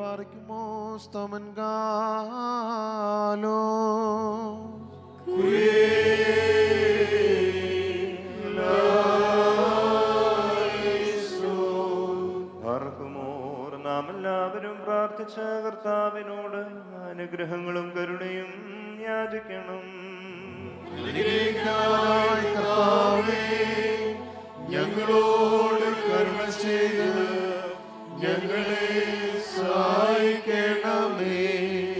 ബാറയ്ക്കുമോ സ്തമൻകാലോ ആർക്കുമോർ നാം എല്ലാവരും പ്രാർത്ഥിച്ച കർത്താവിനോട് അനുഗ്രഹങ്ങളും കരുണയും യാചിക്കണം. അനുഗ്രഹിക്കാനായി കർത്താവേ, ഞങ്ങളോട് കരുണ ചെയ്ത് ഞങ്ങളെ സഹായിക്കണമേ.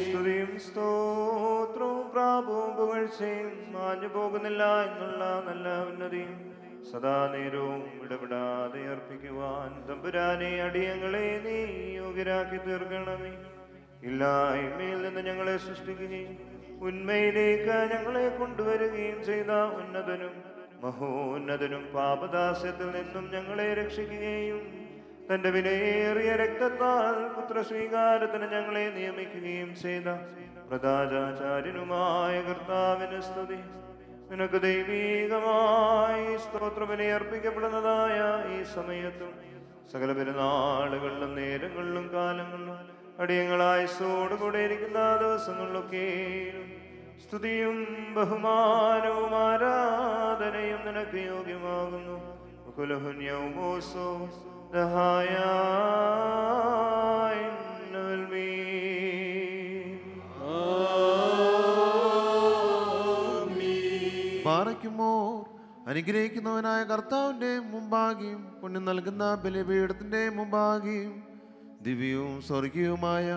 സ്തുതിയും സ്തോത്രവും പ്രാപവും പുകഴ്ചയും മാഞ്ഞു പോകുന്നില്ല എന്നുള്ള നല്ല ഉന്നതിയും സദാ നേരവും ഇടപെടാതെ അർപ്പിക്കുവാൻ തമ്പുരാനെ അടിയങ്ങളെ നീ യോഗ്യരാക്കി തീർക്കണമേ. ഇല്ലായ്മയിൽ നിന്ന് ഞങ്ങളെ സൃഷ്ടിക്കുകയും ഉന്മയിലേക്ക് ഞങ്ങളെ കൊണ്ടുവരികയും ചെയ്ത ഉന്നതനും മഹോന്നതനും പാപദാസ്യത്തിൽ നിന്നും ഞങ്ങളെ രക്ഷിക്കുകയും തന്റെ വിലയേറിയ രക്തത്താൽ പുത്രസ്വീകാരത്തിന് ഞങ്ങളെ നിയമിക്കുകയും ചെയ്ത പ്രധാനാചാര്യനുമായ കർത്താവിന് സ്തുതി. നിനക്ക് ദൈവീകമായി സ്തോത്രബലി അർപ്പിക്കപ്പെടുന്നതായ ഈ സമയത്തും സകല പെരുന്നാളുകളിലും നേരങ്ങളിലും കാലങ്ങളിലും അടിയങ്ങളായുസ്സോടുകൂടെ ഇരിക്കുന്ന ദിവസങ്ങളിലൊക്കെയും സ്തുതിയും ബഹുമാനവും ആരാധനയും നിനക്ക് യോഗ്യമാകുന്നു. കുലഹുന്യൗമോസോ ബാറയ്ക്കുമോ അനുഗ്രഹിക്കുന്നവനായ കർത്താവിന്റെ മുമ്പാകെയും പുണ്യം നൽകുന്ന ബലിപീഠത്തിന്റെ മുമ്പാകെയും ദിവ്യവും സ്വർഗീയവുമായ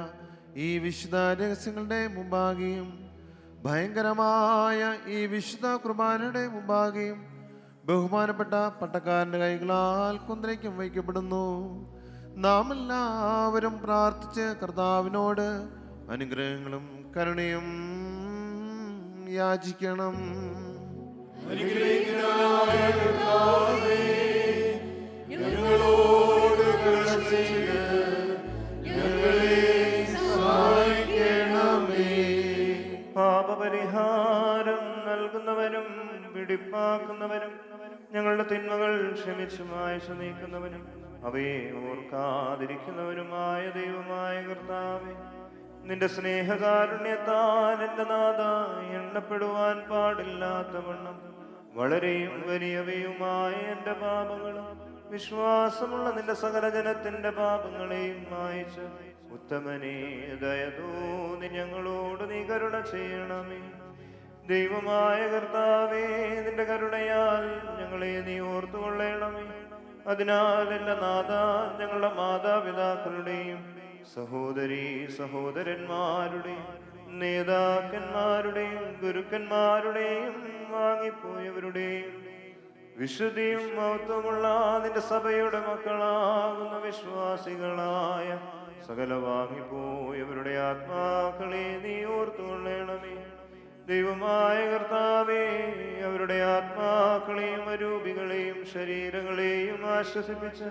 ഈ വിശുദ്ധ രഹസ്യങ്ങളുടെ മുമ്പാകെയും ഭയങ്കരമായ ഈ വിശുദ്ധ കുർബാനയുടെ മുമ്പാകെയും ബഹുമാനപ്പെട്ട പട്ടക്കാരന്റെ കൈകളാൽ കുന്തരയ്ക്കും വയ്ക്കപ്പെടുന്നു. നാം എല്ലാവരും പ്രാർത്ഥിച്ച് കർത്താവിനോട് അനുഗ്രഹങ്ങളും കരുണയും യാചിക്കണം. ഞങ്ങളോട് കരുണ ചെയ്ത് ഞങ്ങളെ സഹായിക്കണമേ. പാപപരിഹാരം നൽകുന്നവനും പിടിപ്പാക്കുന്നവനും ഞങ്ങളുടെ തിന്മകൾ ക്ഷമിച്ചും ആയുസ്സ് നീക്കുന്നവനും അവയെ ഓർക്കാതിരിക്കുന്നവനുമായ ദൈവമായ കർത്താവേ, നിന്റെ സ്നേഹകാരുണ്യത്താൽ എന്റെ നാഥ എണ്ണപ്പെടുവാൻ പാടില്ലാത്ത വണ്ണം വളരെയും വലിയവയുമായ എന്റെ പാപങ്ങളും വിശ്വാസമുള്ള നിന്റെ സകല ജനത്തിന്റെ പാപങ്ങളെയും മായിച്ച് ഉത്തമനേ ദയതോന്നി ഞങ്ങളോട് നീ കരുണ ചെയ്യണമേ. ദൈവമായ കർത്താവേ, നിന്റെ കരുണയാൽ ഞങ്ങളെ നീ ഓർത്തുകൊള്ളണമേ. അതിനാൽ എന്റെ നാഥ, ഞങ്ങളുടെ മാതാപിതാക്കളുടെയും സഹോദരീ സഹോദരന്മാരുടെയും നേതാക്കന്മാരുടെയും ഗുരുക്കന്മാരുടെയും വാങ്ങിപ്പോയവരുടെയും വിശുദ്ധിയും മഹത്വമുള്ള നിന്റെ സഭയുടെ മക്കളാകുന്ന വിശ്വാസികളായ സകല വാങ്ങിപ്പോയവരുടെ ആത്മാക്കളെ നീ ഓർത്തുകൊള്ളണമേ. ദൈവമായ കർത്താവേ, അവരുടെ ആത്മാക്കളെയും അരൂപികളെയും ശരീരങ്ങളെയും ആശ്വസിപ്പിച്ച്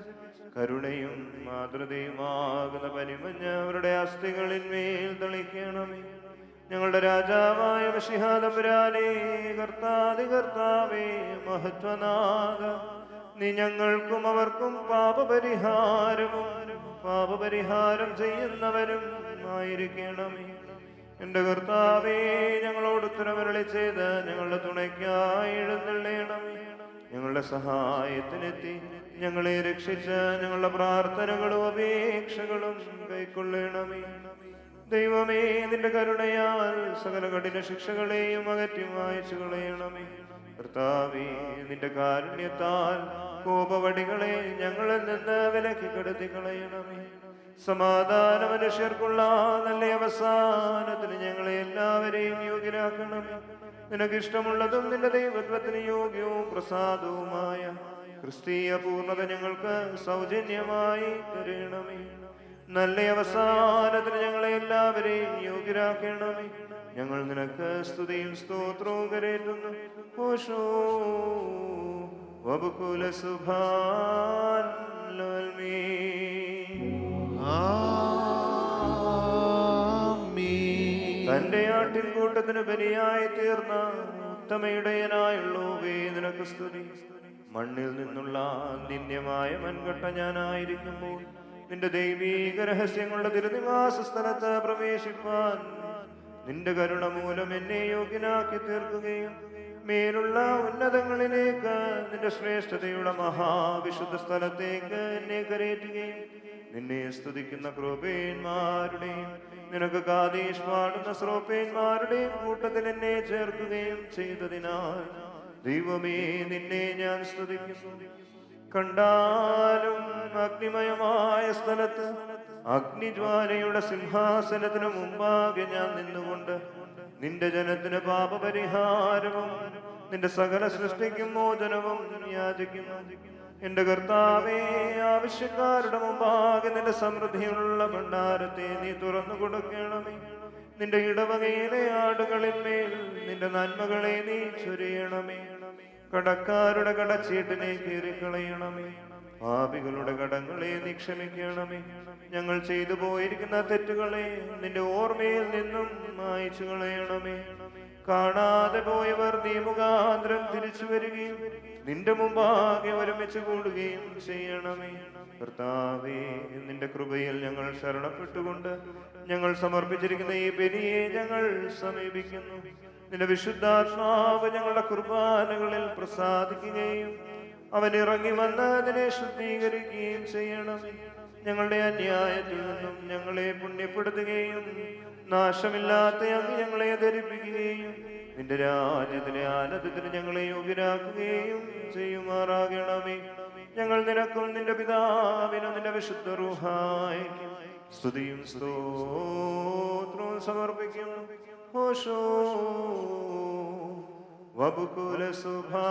കരുണയും മാതൃതയുമാകുന്ന പനിമഞ്ഞ് അവരുടെ അസ്ഥികളിന്മേൽ തളിക്കണമേ. ഞങ്ങളുടെ രാജാവായ മശിഹാ തമ്പുരാനേ, കർത്താവേ, മഹത്വനാഥ, നീ ഞങ്ങൾക്കും അവർക്കും പാപപരിഹാരം ചെയ്യുന്നവരും ആയിരിക്കണമേ. എന്റെ കർത്താവേ, ഞങ്ങളോട് ഉത്തരവരുളി ചെയ്ത് ഞങ്ങളുടെ തുണയ്ക്കായി എഴുന്നള്ളണമേ. ഞങ്ങളുടെ സഹായത്തിനെത്തി ഞങ്ങളെ രക്ഷിച്ച് ഞങ്ങളുടെ പ്രാർത്ഥനകളും അപേക്ഷകളും കൈക്കൊള്ളണമേ. ദൈവമേ, നിന്റെ കരുണയാൽ സകല കഠിന ശിക്ഷകളെയും അകറ്റി മായ്ച്ചു കളയണമേ. കർത്താവേ, നിന്റെ കാരുണ്യത്താൽ കോപവടികളെ ഞങ്ങളിൽ നിന്ന് വിലക്കി കെടുത്തി കളയണമേ. സമാധാന മനുഷ്യർക്കുള്ള നല്ല അവസാനത്തിന് ഞങ്ങളെ എല്ലാവരെയും യോഗ്യരാക്കണമേ. നിനക്കിഷ്ടമുള്ളതും നിന്റെ ദൈവത്വത്തിന് യോഗ്യവും പ്രസാദവുമായ ക്രിസ്തീയ പൂർണ്ണത ഞങ്ങൾക്ക് സൗജന്യമായി തരണമേ. നല്ല അവസാനത്തിന് ഞങ്ങളെ എല്ലാവരെയും യോഗ്യരാക്കണമേ. ഞങ്ങൾ നിനക്ക് സ്തുതിയും സ്തോത്രവും കരേറ്റുന്നു. ഓശോ വബുകുല സുഭാൻ തന്റെ ആട്ടിൻകൂട്ടത്തിന് ബലിയായി തീർന്ന ഉത്തമയുടയനായുള്ളൂവേ, നിനക്ക് സ്തുതി. മണ്ണിൽ നിന്നുള്ള നിന്ദ്യമായ മൺകട്ട ഞാനായിരിക്കുമ്പോൾ നിന്റെ ദൈവീക രഹസ്യങ്ങളുടെ തിരുനിവാസ സ്ഥലത്ത് പ്രവേശിപ്പാൻ നിന്റെ കരുണ മൂലം എന്നെ യോഗ്യനാക്കി തീർക്കുകയും മേലുള്ള ഉന്നതങ്ങളിലേക്ക് നിന്റെ ശ്രേഷ്ഠതയുടെ മഹാവിശുദ്ധ സ്ഥലത്തേക്ക് എന്നെ കരയറ്റുകയും നിന്നെ സ്തുതിക്കുന്ന ക്രോപേന്മാരുടെയും നിനക്ക് കാദേശ് പാടുന്ന ശ്രോപേന്മാരുടെയും കൂട്ടത്തിൽ എന്നെ ചേർക്കുകയും ചെയ്തതിനാൽ ദൈവമേ നിന്നെ ഞാൻ സ്തുതിക്കുന്നു. കണ്ടാലും അഗ്നിമയമായ സ്ഥലത്ത് അഗ്നിജ്വാലയുടെ സിംഹാസനത്തിനു മുമ്പാകെ ഞാൻ നിന്നുകൊണ്ട് നിന്റെ ജനത്തിന് പാപപരിഹാരവും നിന്റെ സകല സൃഷ്ടിക്കും മോചനവും യാചിക്കുന്നു. എന്റെ കർത്താവേ, ആവശ്യക്കാരുടെ മുമ്പാകെ നിന്റെ സമൃദ്ധിയുള്ള ഭണ്ഡാരത്തെ നീ തുറന്നു കൊടുക്കണമേ. നിന്റെ ഇടവകയിലെ ആടുകളിൽ മേൽ നിന്റെ നന്മകളെ നീ ചൊരിയണമേ. കടക്കാരുടെ കടച്ചീട്ടിനെ കീറിക്കളയണമേ. പാപികളുടെ കടങ്ങളെ നീ ക്ഷമിക്കണമേ. ഞങ്ങൾ ചെയ്തു പോയിരിക്കുന്ന തെറ്റുകളെ നിന്റെ ഓർമ്മയിൽ നിന്നും മായ്ച്ചു കളയണമേ. കാണാതെ പോയവർ നീ മുഖാന്തരം തിരിച്ചു വരികയും നിന്റെ മുമ്പാകെ ഒരുമിച്ച് കൂടുകയും ചെയ്യണമേ. കർത്താവേ, നിന്റെ കൃപയിൽ ഞങ്ങൾ ശരണപ്പെട്ടുകൊണ്ട് ഞങ്ങൾ സമർപ്പിച്ചിരിക്കുന്ന ഈ ബലിയെ ഞങ്ങൾ സമീപിക്കുന്നു. നിന്റെ വിശുദ്ധാത്മാവ് ഞങ്ങളുടെ കുർബാനകളിൽ പ്രസാദിക്കുകയും അവൻ ഇറങ്ങി വന്ന് അതിനെ ശുദ്ധീകരിക്കുകയും ചെയ്യണമേ. ഞങ്ങളുടെ അന്യായത്തിൽ നിന്നും ഞങ്ങളെ പുണ്യപ്പെടുത്തുകയും നാശമില്ലാത്ത അങ്ങ് ഞങ്ങളെ ധരിപ്പിക്കുകയും നിന്റെ രാജ്യത്തിലെ ആനന്ദത്തിന് ഞങ്ങളെ യോഗ്യരാക്കുകയും ചെയ്യുമാറാകണമേ. ഞങ്ങൾ നിനക്കും നിന്റെ പിതാവിനും നിന്റെ വിശുദ്ധ റൂഹായ്ക്കും സ്തുതിയും സ്തോത്രവും സമർപ്പിക്കുന്നു. ഹോശോ വബുകുല സുഭാ